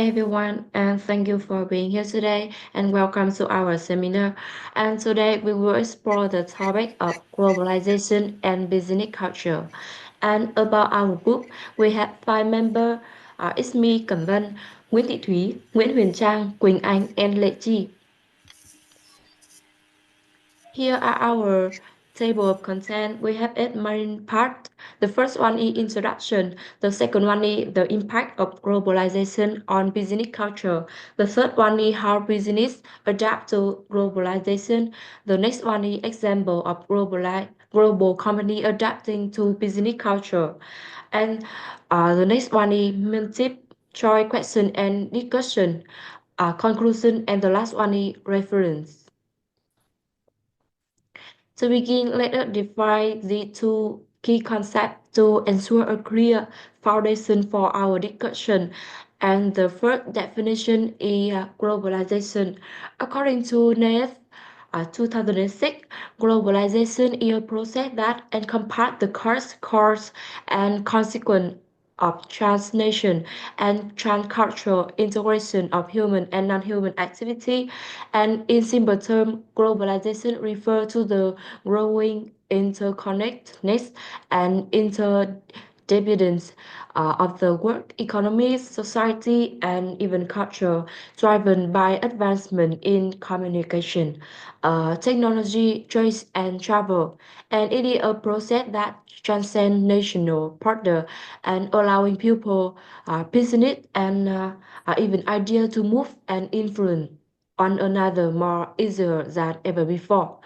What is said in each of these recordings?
Hey everyone, and thank you for being here today, and welcome to our seminar. And today we will explore the topic of globalization and business culture. And about our group, we have five members. It's me, Cẩm Vân, Nguyễn Thị Thúy, Nguyễn Huyền Trang, Quỳnh Anh, and Lệ Chi. Here are our table of content. We have eight main parts. The first one is introduction. The second one is the impact of globalization on business culture. The third one is how business adapt to globalization. The next one is example of global company adapting to business culture. And the next one is multiple choice question and discussion. Conclusion, and the last one is reference. To begin, let us define the two key concepts to ensure a clear foundation for our discussion. And the first definition is globalization. According to NAF 2006, globalization is a process that encompasses the cause and consequence of transnation and transcultural integration of human and non-human activity. And in simple terms, globalization refers to the growing interconnectedness and interdependence of the world economy, society, and even culture, driven by advancement in communication, technology, trade, and travel. And it is a process that transcends national border and allowing people, business, and even idea to move and influence on another more easier than ever before.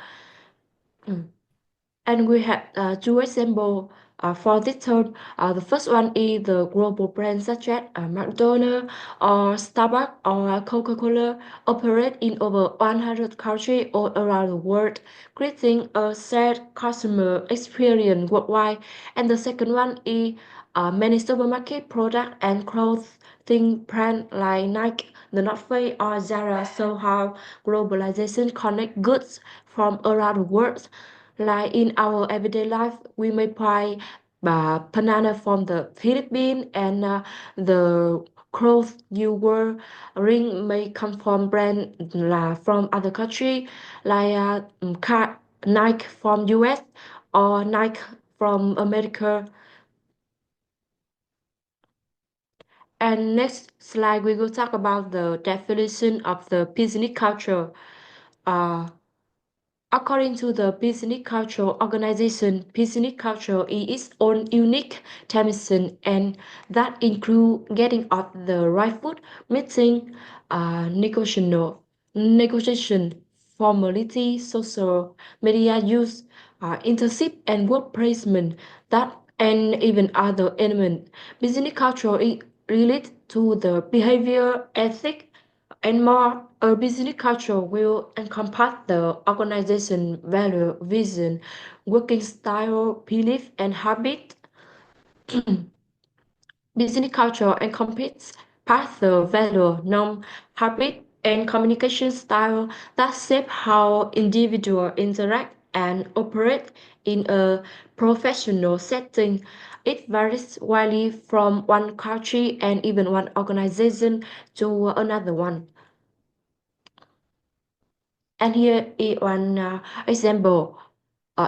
And we have two examples for this term. The first one is the global brands such as McDonald's or Starbucks or Coca-Cola operate in over 100 countries all around the world, creating a shared customer experience worldwide. And the second one is many supermarket product and clothing brands like Nike, The North Face, or Zara show how globalization connects goods from around the world. Like in our everyday life, we may buy banana from the Philippines, and the clothes you wearing may come from brand from other country, like Nike from US or Nike from America. And next slide, we will talk about the definition of the business culture. Uh, According to the Business Culture Organization, business culture is its own unique dimension, and that include getting off the right foot, meeting, negotiation, formality, social media use, internship, and work placement, that and even other elements. Business culture is related to the behavior, ethic, and more. A business culture will encompass the organization value, vision, working style, belief, and habit. Business culture encompasses past the value, norm, habit, and communication style that shape how individuals interact and operate in a professional setting. It varies widely from one country and even one organization to another one. And here is one example.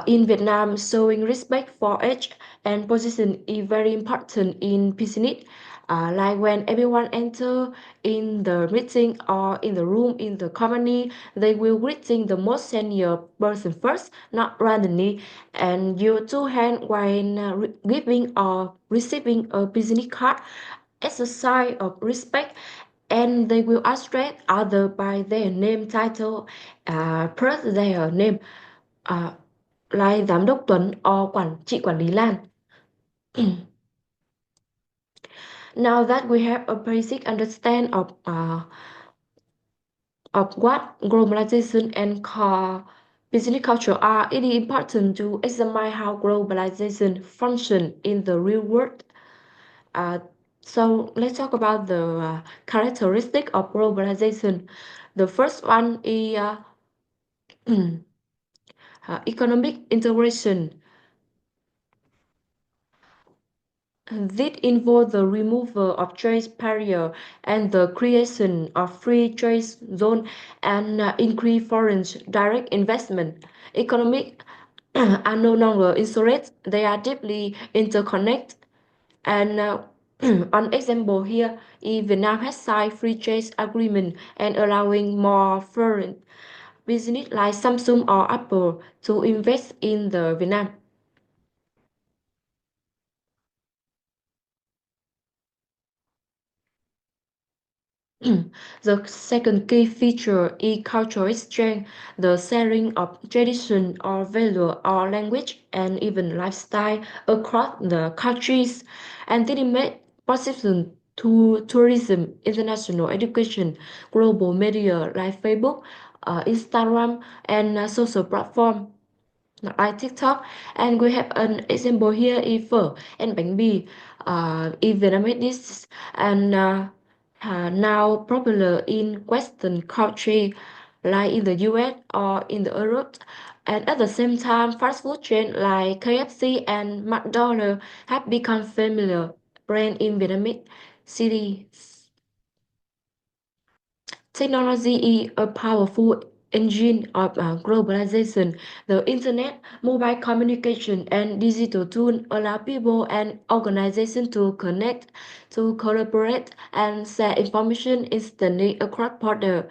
In Vietnam, showing respect for age and position is very important in business. Like when everyone enter in the meeting or in the room in the company, they will greeting the most senior person first, not randomly. And your two hands when giving or receiving a business card as a sign of respect, and they will address other by their name title, press their name, uh, like giám đốc Tuấn or chị quản lý Lan. Now that we have a basic understand of what globalization and business culture are, it is important to examine how globalization function in the real world. Uh, so let's talk about the characteristic of globalization. The first one is economic integration. This involves the removal of trade barrier and the creation of free trade zone and increased foreign direct investment. Economic are no longer isolated; they are deeply interconnected. And on example here, if Vietnam has signed free trade agreement and allowing more foreign business like Samsung or Apple to invest in the Vietnam. The second key feature is cultural exchange, the sharing of tradition or value or language and even lifestyle across the countries. And this make possible to tourism, international education, global media like Facebook, Instagram, and social platform like TikTok. And we have an example here is phở and bánh mì, in Vietnamese dishes, and now popular in Western country like in the US or in the Europe. And at the same time, fast food chain like KFC and McDonald's have become familiar brand in Vietnamese cities. Technology is a powerful engine of globalization. The internet, mobile communication, and digital tools allow people and organizations to connect, to collaborate, and share information instantly across borders.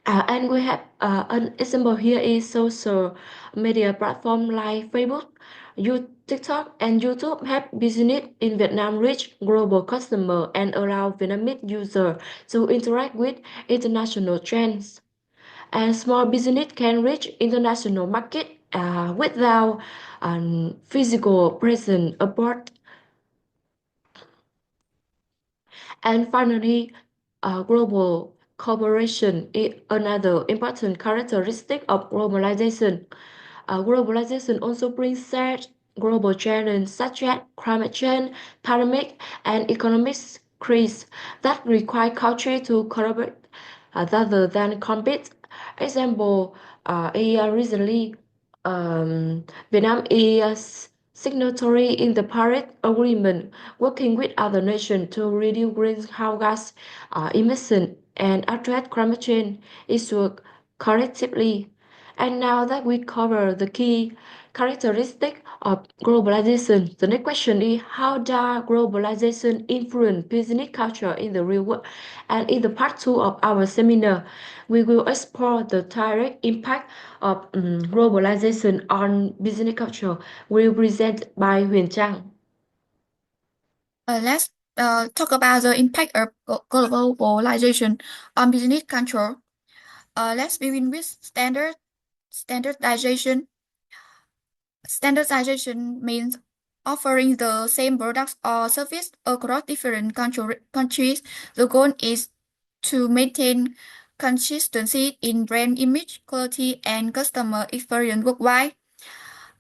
And we have an example here is social media platform like Facebook, TikTok, and YouTube help business in Vietnam reach global customer and allow Vietnamese user to interact with international trends. And small business can reach international market without physical presence abroad. And finally, global cooperation is another important characteristic of globalization. Globalization also brings shared global challenges such as climate change, pandemic, and economic crisis that require countries to collaborate rather than compete. Example, recently, Vietnam is signatory in the Paris Agreement, working with other nations to reduce greenhouse gas emission and address climate change issues collectively. And now that we cover the key characteristics of globalization, the next question is how does globalization influence business culture in the real world? And in the part two of our seminar, we will explore the direct impact of globalization on business culture, will present by Huyền Trang. Let's talk about the impact of globalization on business culture. Let's begin with standardization. Standardization means offering the same products or service across different countries. The goal is to maintain consistency in brand image, quality, and customer experience worldwide.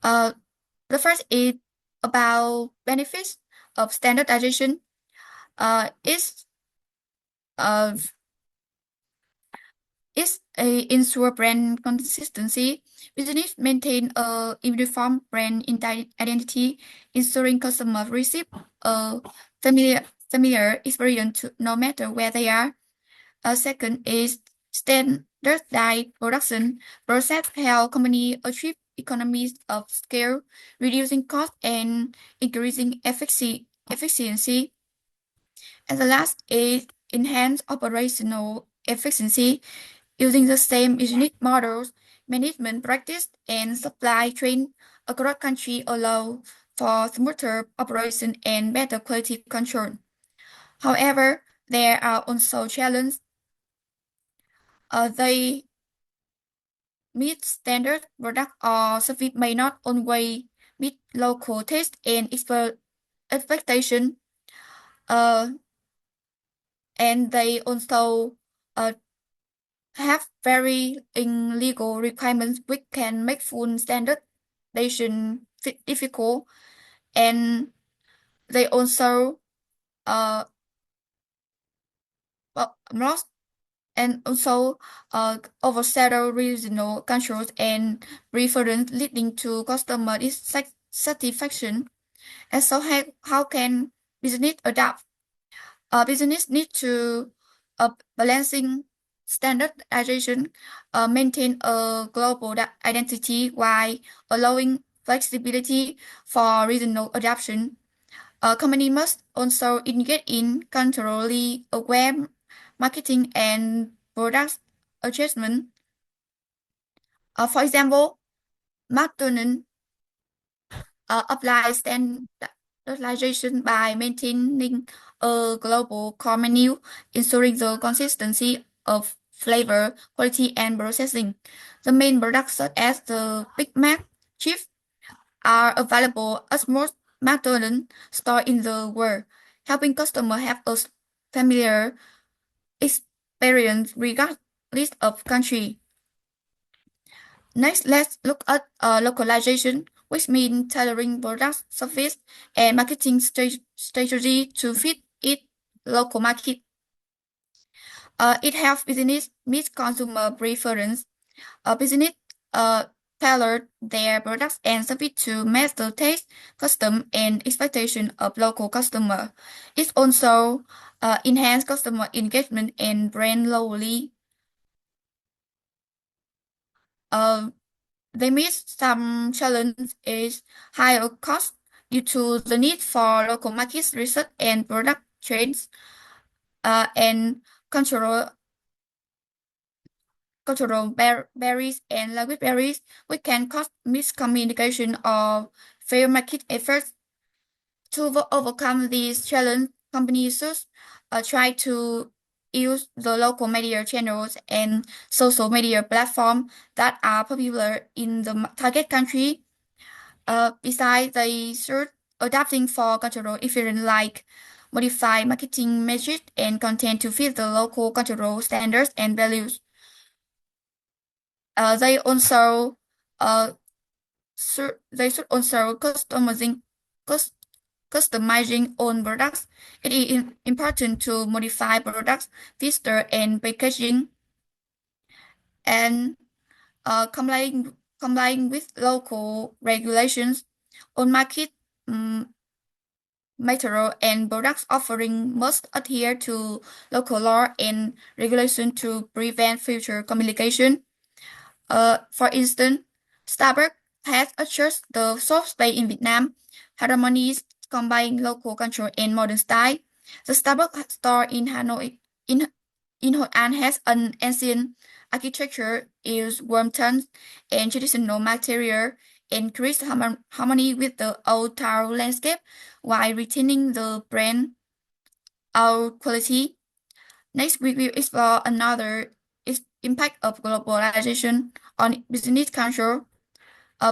Uh, the first is about benefits of standardization. Is uh, It's a ensure brand consistency. Business maintain a uniform brand identity, ensuring customers receive a familiar experience no matter where they are. A second is standardized production process help company achieve economies of scale, reducing cost and increasing efficiency. And the last is enhance operational efficiency. Using the same unique models, management practice, and supply chain across country allow for smoother operation and better quality control. However, there are also challenges. They meet standard product or service may not always meet local taste and expectation. Uh, and they also uh, have very legal requirements which can make full standardization difficult, and they also uh lost and also overshadow regional controls and preference leading to customer dissatisfaction. And so how can business adapt. Business need to balancing standardization, maintain a global identity while allowing flexibility for regional adoption. A company must also engage in culturally aware marketing and product adjustment. For example, McDonald's apply standardization by maintaining a global core menu, ensuring the consistency of flavor, quality, and processing. The main products such as the Big Mac, chips are available at most McDonald's stores in the world, helping customers have a familiar experience regardless of country. Next, let's look at localization, which means tailoring product, service, and marketing strategy to fit its local market. It helps business meet consumer preference. Business uh, tailor their products and service to match the taste, custom, and expectation of local customer. It also enhance customer engagement and brand loyalty. Uh, They meet some challenge is higher cost due to the need for local market research and product trends, and cultural barriers and language barriers, which can cause miscommunication or fail market efforts. To overcome these challenges, companies should try to use the local media channels and social media platforms that are popular in the target country. Besides, they should adapting for cultural efficiency like modify marketing message and content to fit the local cultural standards and values. They also uh, they should also cus- customizing own products. It is important to modify products, feature and packaging, and complying with local regulations on market. um, Material and products offering must adhere to local law and regulation to prevent future communication. For instance, Starbucks has assured the soft space in Vietnam harmonies combining local control and modern style. The Starbucks store in Hanoi in in Hội An has an ancient architecture, use warm tones and traditional material, and creates harmony with the old town landscape while retaining the brand out quality. Next, we will explore another impact of globalization on business culture.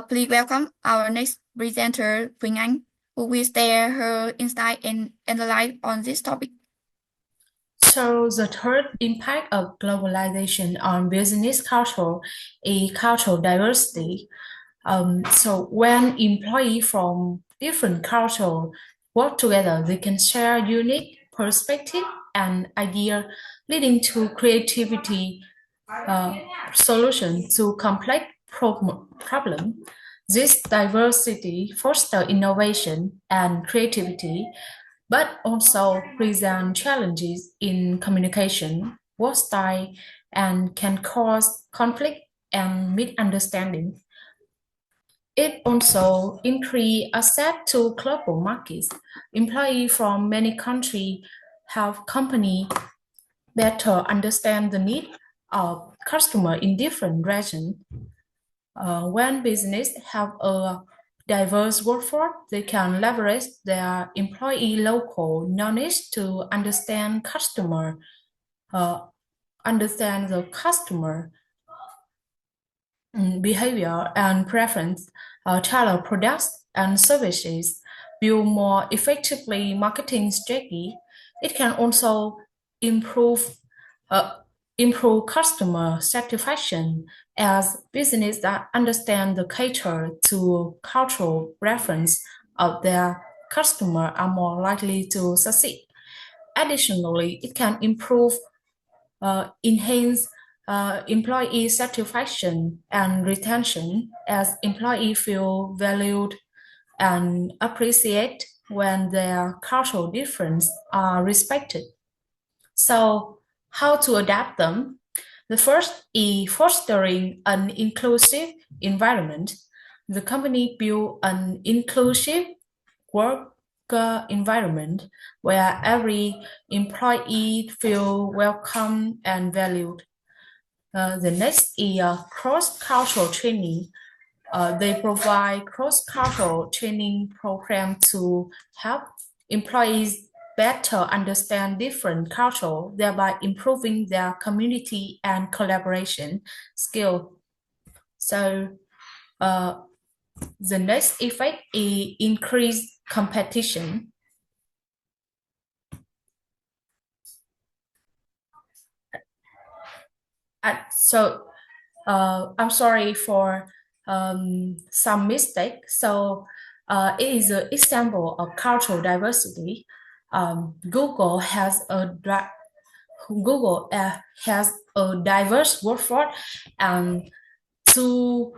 Please welcome our next presenter, Quỳnh Anh, who will share her insight and analyze on this topic. So the third impact of globalization on business culture is cultural diversity. So when employees from different cultures work together, they can share unique perspective and idea, leading to creativity uh, solution to complex problem. This diversity foster innovation and creativity, but also present challenges in communication, work style, and can cause conflict and misunderstanding. It also increase access to global markets. Employees from many countries help company better understand the need of customer in different regions. When business have a diverse workforce, they can leverage their employee local knowledge to uh, understand the customer behavior and preference, tailor products and services, build more effectively marketing strategy. It can also improve uh, improve customer satisfaction as business that understand the cater to cultural preference of their customer are more likely to succeed. Additionally, it can enhance employee satisfaction and retention as employees feel valued and appreciated. when their cultural differences are respected. So, how to adapt them? The first is fostering an inclusive environment. The company built an inclusive work environment where every employee feel welcome and valued. The next is cross-cultural training. They provide cross-cultural training program to help employees better understand different culture, thereby improving their community and collaboration skill. So uh, the next effect is increased competition. I'm sorry for some mistake. It is an example of cultural diversity. Google has a diverse workforce, and to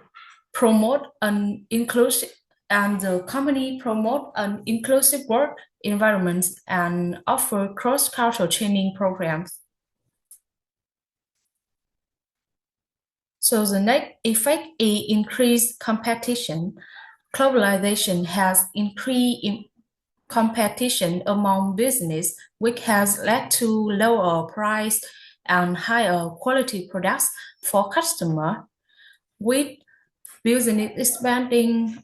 promote an inclusive and the company promote an inclusive work environment and offer cross-cultural training programs. So the next effect is increased competition. Globalization has increased competition among business, which has led to lower price and higher quality products for customer. With business expanding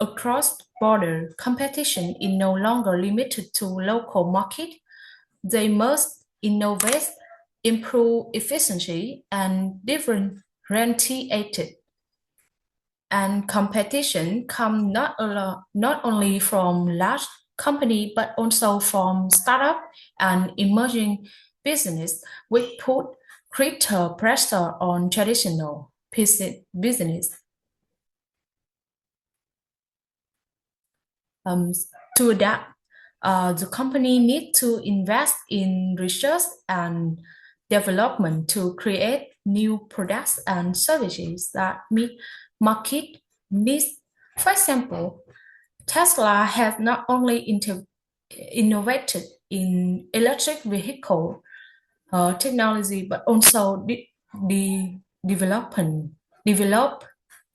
across border, competition is no longer limited to local market. They must innovate, improve efficiency, and differentiate. And competition come not only from large company but also from startup and emerging business, which put greater pressure on traditional business. Um, to adapt, the company need to invest in research and development to create new products and services that meet market needs. For example, Tesla has not only innovated in electric vehicle technology, but also developing develop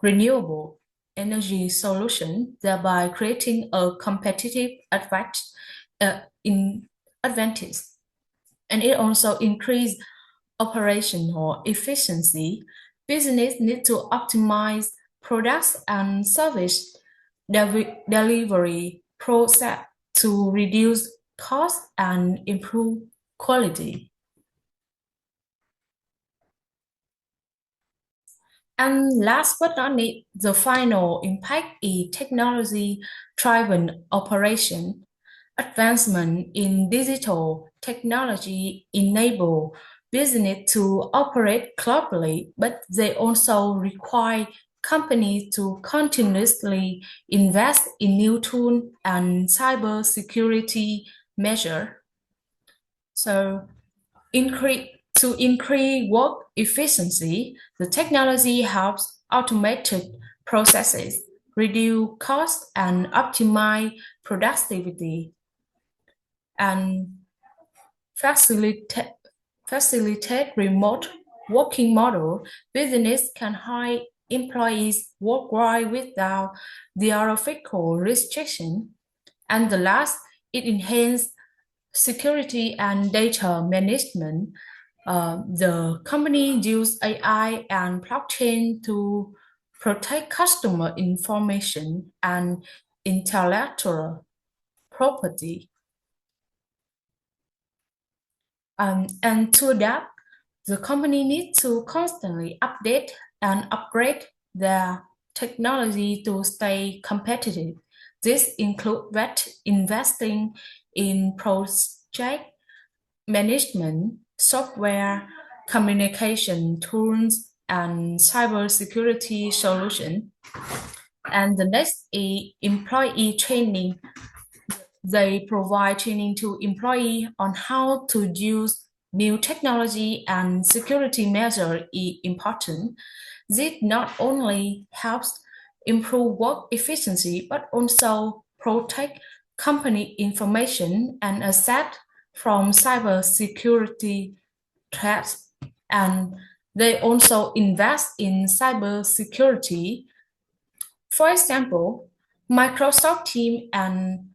renewable energy solution, thereby creating a competitive in advantage. And it also increase operational efficiency. Business need to optimize products and service delivery process to reduce cost and improve quality. And last but not least, the final impact is technology-driven operation. Advancement in digital technology enable business to operate globally, but they also require companies to continuously invest in new tools and cybersecurity measures. So increase to increase work efficiency, the technology helps automate processes, reduce costs, and optimize productivity, and facilitate, facilitate remote working model. Business can hire employees worldwide without geographical restriction. And the last, it enhances security and data management. The company use AI and blockchain to protect customer information and intellectual property. And to adapt, the company needs to constantly update and upgrade their technology to stay competitive. This includes investing in project management, software, communication tools, and cybersecurity solution. And the next is employee training. They provide training to employees on how to use new technology and security measures is important. This not only helps improve work efficiency but also protect company information and asset from cybersecurity threats, and they also invest in cybersecurity. For example, Microsoft Teams and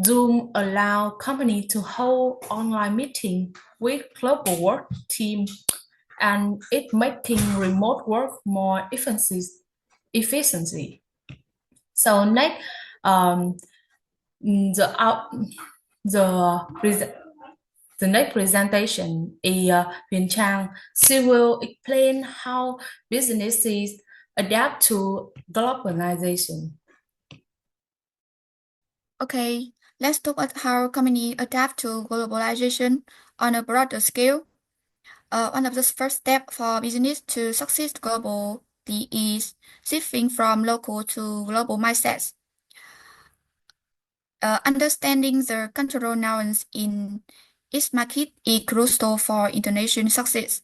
Zoom allow companies to hold online meeting with global work team, and it making remote work more efficiency. So next, um, the out the pres- the next presentation is Huyền Trang. She will explain how businesses adapt to globalization. Okay, let's talk about how companies adapt to globalization on a broader scale. One of the first steps for business to succeed globally is shifting from local to global mindsets. Understanding the cultural nuance in each market is crucial for international success.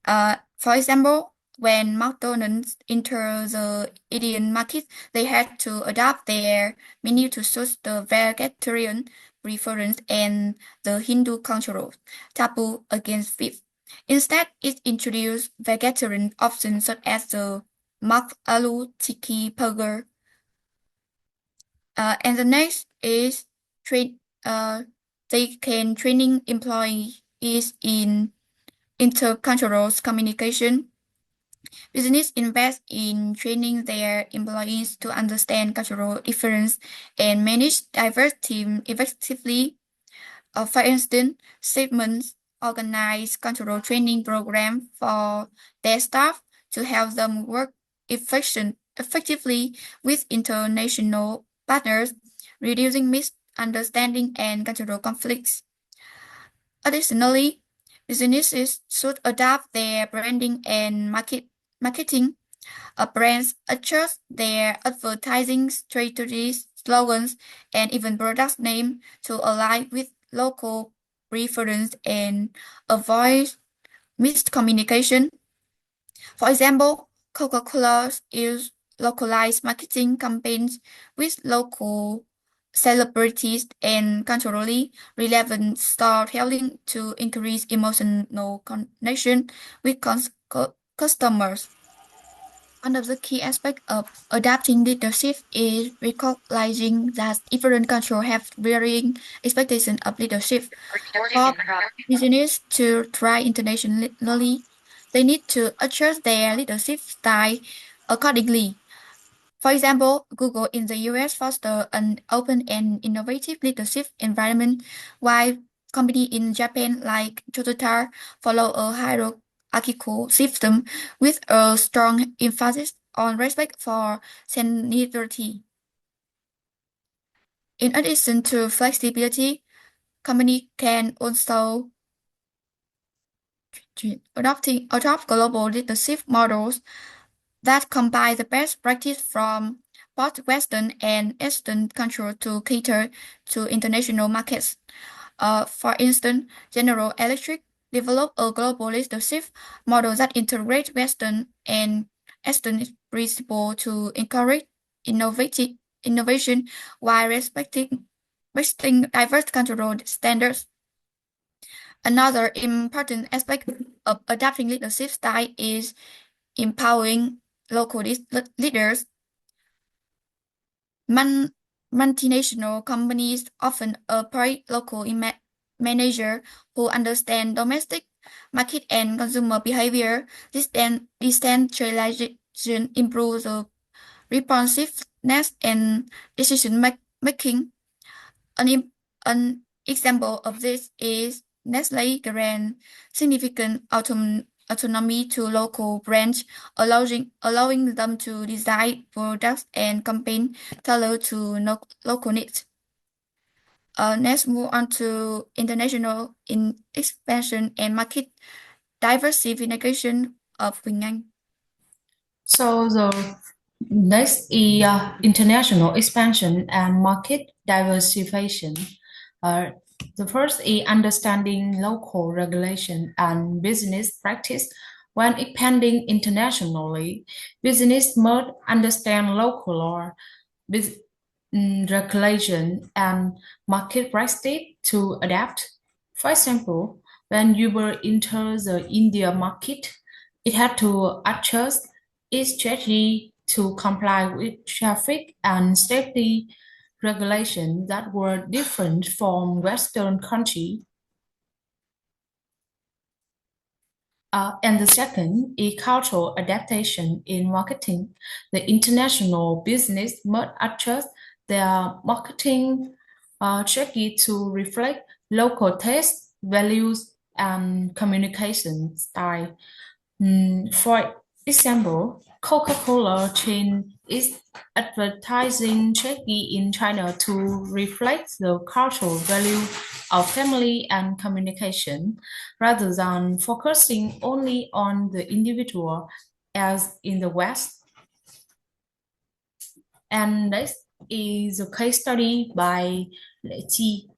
For example, when McDonald's entered the Indian market, they had to adapt their menu to suit the vegetarian preference and the Hindu cultural taboo against beef. Instead, it introduced vegetarian options such as the Mac Aloo Tikki burger. And the next is train. They can training employees in intercultural communication. Business invest in training their employees to understand cultural difference and manage diverse team effectively. For instance, segments organize cultural training program for their staff to help them work effectively with international partners, reducing misunderstanding and cultural conflicts. Additionally, businesses should adapt their branding and marketing. Brands adjust their advertising strategies, slogans, and even product name to align with local preference and avoid miscommunication. For example, Coca-Cola use localized marketing campaigns with local celebrities and culturally relevant storytelling to increase emotional connection with customers. One of the key aspects of adapting leadership is recognizing that different cultures have varying expectations of leadership. For business to thrive internationally, they need to adjust their leadership style accordingly. For example, Google in the US foster an open and innovative leadership environment, while companies in Japan like Toyota follow a hierarchical system with a strong emphasis on respect for seniority. In addition to flexibility, companies can also adopt global leadership models that combine the best practice from both Western and Eastern countries to cater to international markets. For instance, General Electric developed a global leadership model that integrates Western and Eastern principles to encourage innovative innovation while respecting diverse cultural standards. Another important aspect of adapting leadership style is empowering local leaders. Man- Multinational companies often employ local managers who understand domestic market and consumer behavior. This decentralization improves the responsiveness and decision making. An example of this is Nestle grant significant autonomy to local brands, allowing them to design products and campaign tailored to local needs. Let's move on to international expansion and market diversification of Quỳnh Anh. So the next is international expansion and market diversification. Uh, the first is understanding local regulation and business practice. When expanding internationally, business must understand local law, regulation and market prices to adapt. For example, when Uber enters the India market, it had to adjust its strategy to comply with traffic and safety regulations that were different from Western countries. And the second is cultural adaptation in marketing. The international business must adjust their marketing strategy to reflect local tastes, values, and communication style. For example, Coca-Cola chain is advertising strategy in China to reflect the cultural value of family and communication rather than focusing only on the individual as in the West. And this is a case study by Lệ Chi.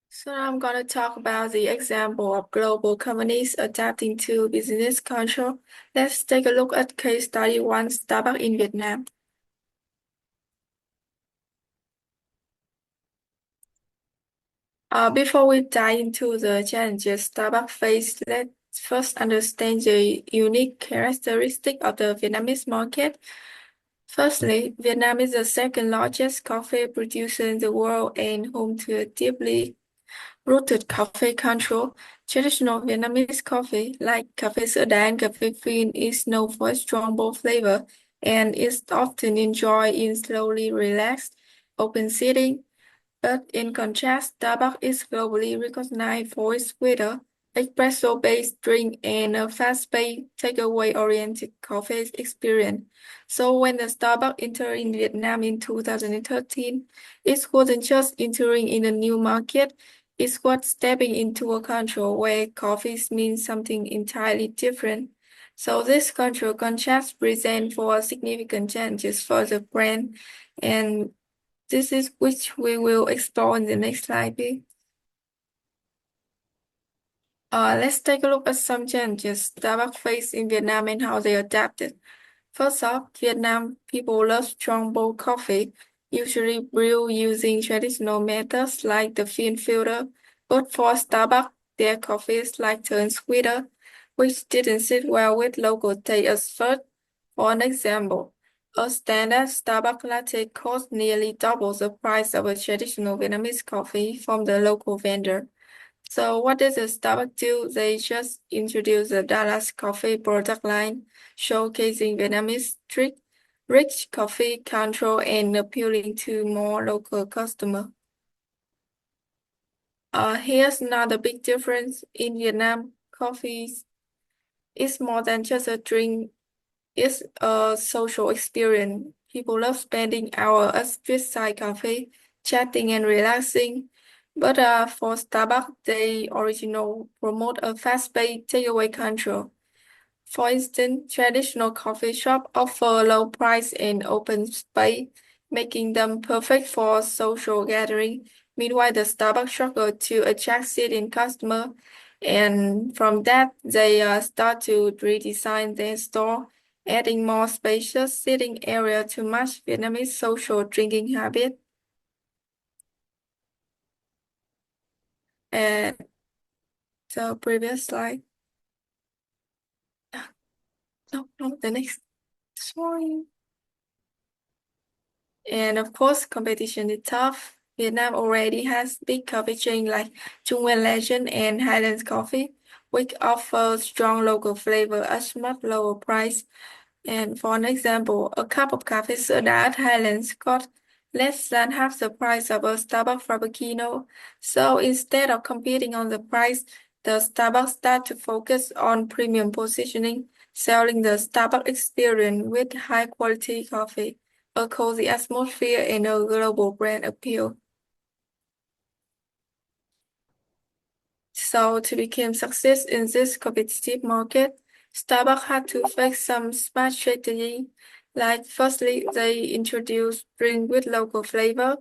So I'm going to talk about the example of global companies adapting to business culture. Let's take a look at case study 1, Starbucks in Vietnam. Before we dive into the challenges Starbucks faced, let's first understand the unique characteristic of the Vietnamese market. Firstly, Vietnam is the second largest coffee producer in the world and home to a deeply rooted coffee culture. Traditional Vietnamese coffee, like café sữa đá and café phin, is known for its strong bold flavor and is often enjoyed in slowly relaxed, open sitting. But in contrast, Starbucks is globally recognized for its sweeter, espresso-based drink and a fast-paced, takeaway-oriented coffee experience. So when the Starbucks entered in Vietnam in 2013, it wasn't just entering in a new market, it was stepping into a country where coffee means something entirely different. So this cultural contrast presents for significant challenges for the brand, and this is which we will explore in the next slide, please. Let's take a look at some challenges Starbucks faced in Vietnam and how they adapted. First off, Vietnam people love strong bold coffee, usually brewed using traditional methods like the fin filter. But for Starbucks, their coffee is lighter and sweeter, which didn't sit well with local taste at first. For an example, a standard Starbucks latte costs nearly double the price of a traditional Vietnamese coffee from the local vendor. So what does the Starbucks do? They just introduced the Dallas Coffee product line, showcasing Vietnamese rich coffee control and appealing to more local customers. Here's another big difference. In Vietnam, coffee is more than just a drink. It's a social experience. People love spending hours at street-side cafe, chatting and relaxing. But for Starbucks, they original promote a fast-paced takeaway culture. For instance, traditional coffee shops offer low price and open space, making them perfect for social gathering. Meanwhile, the Starbucks struggle to attract sitting customer, and from that, they start to redesign their store, adding more spacious sitting area to match Vietnamese social drinking habit. And the previous slide. No, the next. Sorry. And of course, competition is tough. Vietnam already has big coffee chains like Trung Nguyên Legend and Highlands Coffee, which offer strong local flavor at much lower price. And for an example, a cup of café soda at Highlands costs less than half the price of a Starbucks Frappuccino. So instead of competing on the price, the Starbucks start to focus on premium positioning, selling the Starbucks experience with high quality coffee, a cozy atmosphere, and a global brand appeal. So to become success in this competitive market, Starbucks had to face some smart strategy. Like firstly, they introduced drink with local flavor,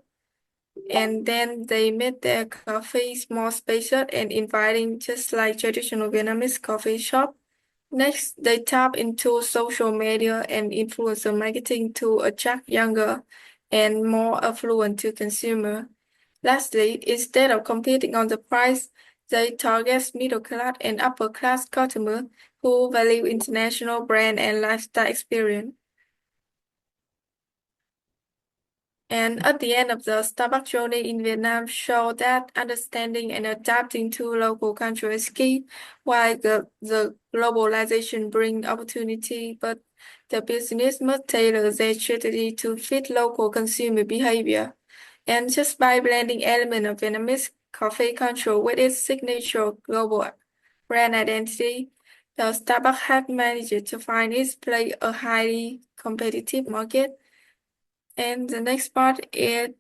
and then they made their coffees more special and inviting, just like traditional Vietnamese coffee shop. Next, they tap into social media and influencer marketing to attract younger and more affluent to consumer. Lastly, instead of competing on the price, they target middle class and upper class customers who value international brand and lifestyle experience. And at the end of the Starbucks journey in Vietnam show that understanding and adapting to local culture is key, while the globalization bring opportunity, but the business must tailor their strategy to fit local consumer behavior. And just by blending elements of Vietnamese coffee culture with its signature global brand identity, the Starbucks has managed to find its place a highly competitive market. And the next part is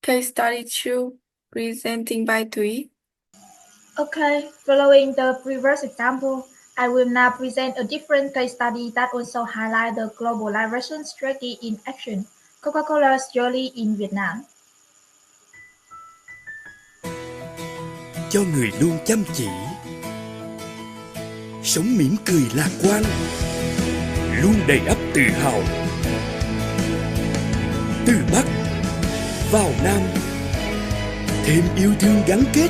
case study 2, presenting by Thủy. Okay, following the previous example, I will now present a different case study that also highlights the globalization strategy in action, Coca-Cola's journey in Vietnam. Cho người luôn chăm chỉ, sống mỉm cười lạc quan, luôn đầy ắp tự hào. Từ Bắc vào Nam, thêm yêu thương gắn kết.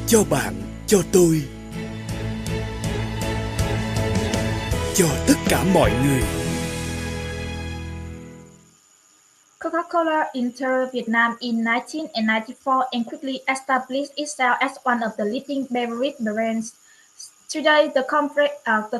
Cho bạn, cho tôi, cho tất cả mọi người. Coca-Cola entered Vietnam in 1994 and quickly established itself as one of the leading beverage brands. Today, the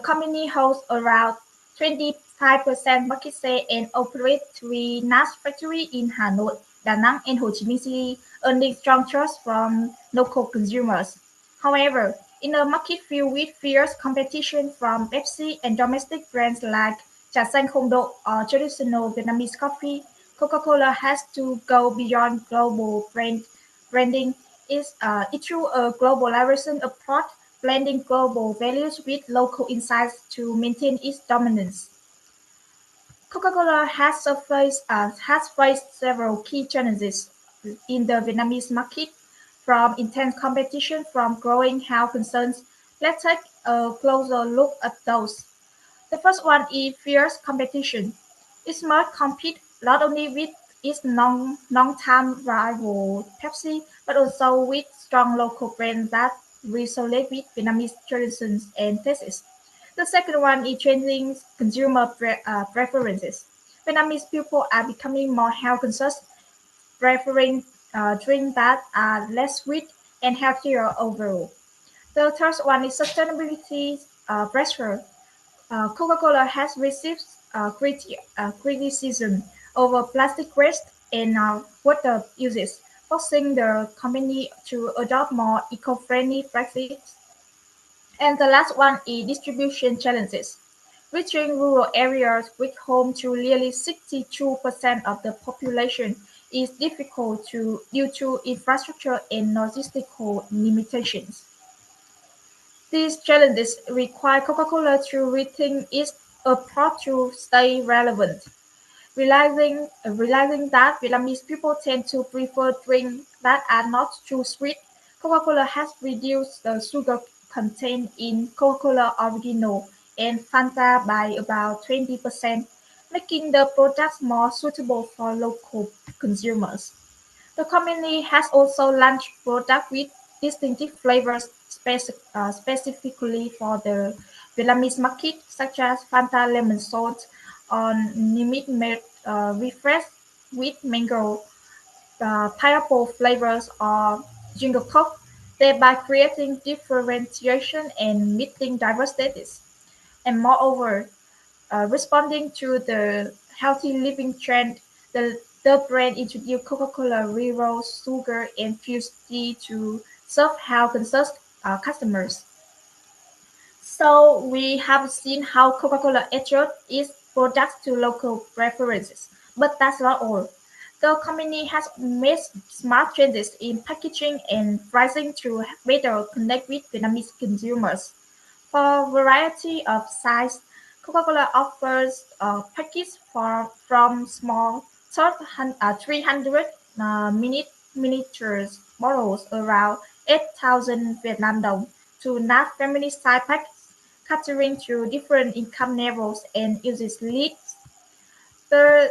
company holds around 25% market share and operates three NAS factories in Hanoi, Da Nang, and Ho Chi Minh City, earning strong trust from local consumers. However, in a market filled with fierce competition from Pepsi and domestic brands like Trà Xanh Không Độ or traditional Vietnamese coffee, Coca-Cola has to go beyond global branding through a globalization approach, blending global values with local insights to maintain its dominance. Coca-Cola has faced several key challenges in the Vietnamese market, from intense competition from growing health concerns. Let's take a closer look at those. The first one is fierce competition. It must compete not only with its long-time rival Pepsi, but also with strong local brands that resonate with Vietnamese traditions and tastes. The second one is changing consumer preferences. Vietnamese people are becoming more health conscious, preferring drinks that are less sweet and healthier overall. The third one is sustainability pressure. Coca-Cola has received criticism over plastic waste and water uses, forcing the company to adopt more eco-friendly practices. And the last one is distribution challenges. Reaching rural areas with home to nearly 62% of the population is difficult due to infrastructure and logistical limitations. These challenges require Coca-Cola to rethink its approach to stay relevant, realizing that Vietnamese people tend to prefer drinks that are not too sweet. Coca-Cola has reduced the sugar content in Coca-Cola Original and Fanta by about 20%, making the products more suitable for local consumers. The company has also launched products with distinctive flavors specifically for the Vietnamese market, such as Fanta Lemon Salt or Nimit Made Refresh with mango, pineapple flavors, or Jingle Coke, thereby creating differentiation and meeting diverse tastes. And moreover, responding to the healthy living trend, the brand introduced Coca-Cola Zero Sugar infused tea to serve health-conscious customers. So we have seen how Coca-Cola adjusts its products to local preferences, but that's not all. The company has made smart changes in packaging and pricing to better connect with Vietnamese consumers. For a variety of sizes, Coca-Cola offers packages from small 300 miniature bottles around 8,000 Vietnam dong to not family size packs, catering to different income levels and usage needs. Third,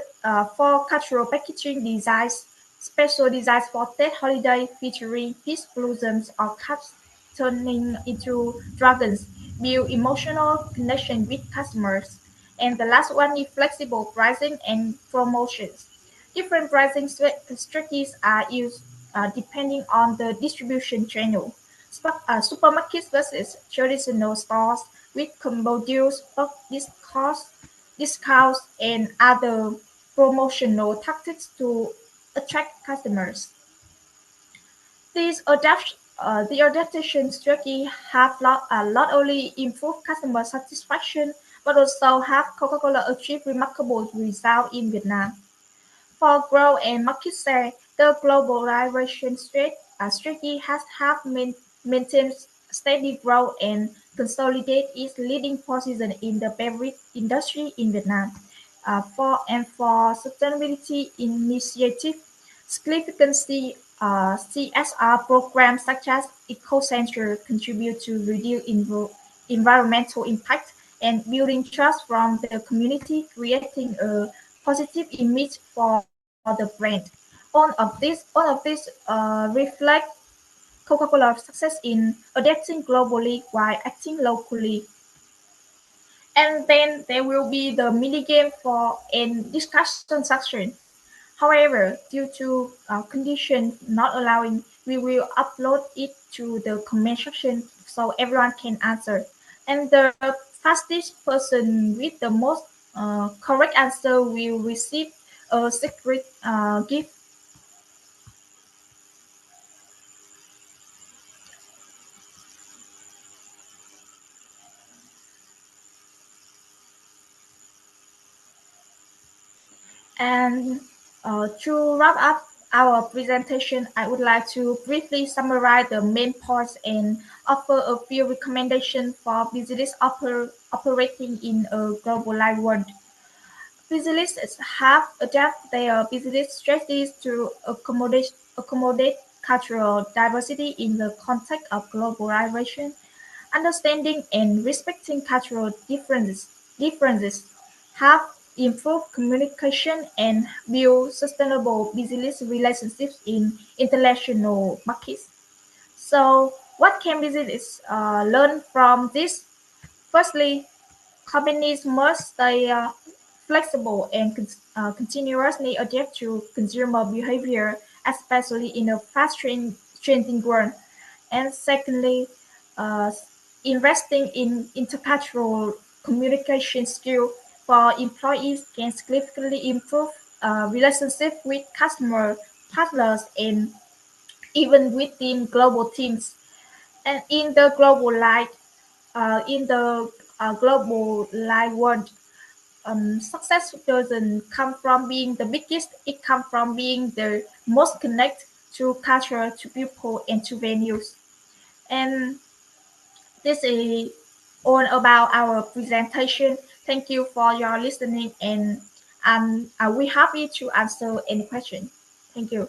for cultural packaging designs, special designs for Tet holiday featuring peace blossoms or cups turning into dragons build emotional connection with customers. And the last one is flexible pricing and promotions. Different pricing strategies are used depending on the distribution channel. Supermarkets versus traditional stores with combo deals, bulk discounts, and other promotional tactics to attract customers. The adaptation strategy have not only improved customer satisfaction but also have Coca-Cola achieved remarkable results in Vietnam. For growth and market share, the globalization strategy has helped maintain steady growth and consolidate its leading position in the beverage industry in Vietnam. For sustainability initiative, significant CSR programs such as Eco-Center contribute to reduce environmental impact and building trust from the community, creating a positive image for the brand. All of this reflect Coca-Cola's success in adapting globally while acting locally. And then there will be the mini game for and discussion section. However, due to conditions not allowing, we will upload it to the comment section so everyone can answer. And the fastest person with the most correct answer will receive a secret gift. And to wrap up our presentation, I would like to briefly summarize the main points and offer a few recommendations for business operating in a globalized world. Businesses have adapted their business strategies to accommodate cultural diversity in the context of globalization. Understanding and respecting cultural differences have improved communication and build sustainable business relationships in international markets. So, what can businesses learn from this? Firstly, companies must stay flexible and continuously adapt to consumer behavior, especially in a fast-changing world. And secondly, uh, investing in intercultural communication skill for employees can significantly improve relationship with customer partners and even within global teams. And in the global live world, success doesn't come from being the biggest. It comes from being the most connected to culture, to people, and to venues. And this is all about our presentation. Thank you for your listening, and we happy to answer any question. Thank you.